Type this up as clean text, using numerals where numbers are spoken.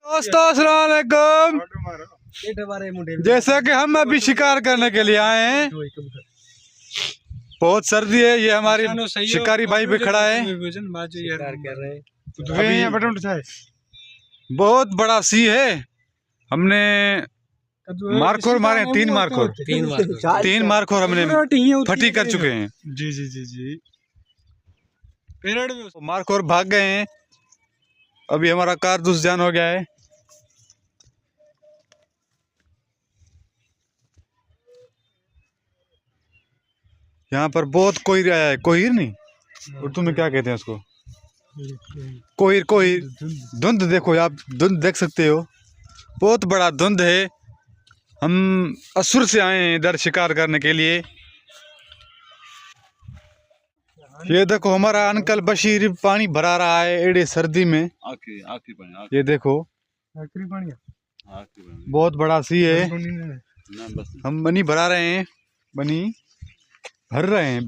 दोस्तों अस्सलाम वालेकुम। जैसा कि हम अभी शिकार करने के लिए आए हैं, बहुत सर्दी है। ये हमारी शिकारी भाई पे खड़ा है। अभी बहुत बड़ा सी है। हमने मारखोर मारे हैं, 3 मारखोर हमने फटी कर चुके हैं। जी जी जी जी। मारखोर भाग गए हैं। अभी हमारा कारतूस जान हो गया है। यहाँ पर बहुत कोहिर आया है। कोहिर नहीं, उर्दू में क्या कहते हैं उसको? कोहिर। कोहिर धुंध देखो, आप धुंध देख सकते हो। बहुत बड़ा धुंध है। हम असुर से आए हैं इधर शिकार करने के लिए। ये देखो हमारा अंकल बशीर पानी भरा रहा है एड़े सर्दी में। आखिरी पानी। ये देखो बहुत बड़ा सी है। हम बनी भरा रहे हैं। बनी भर रहे हैं।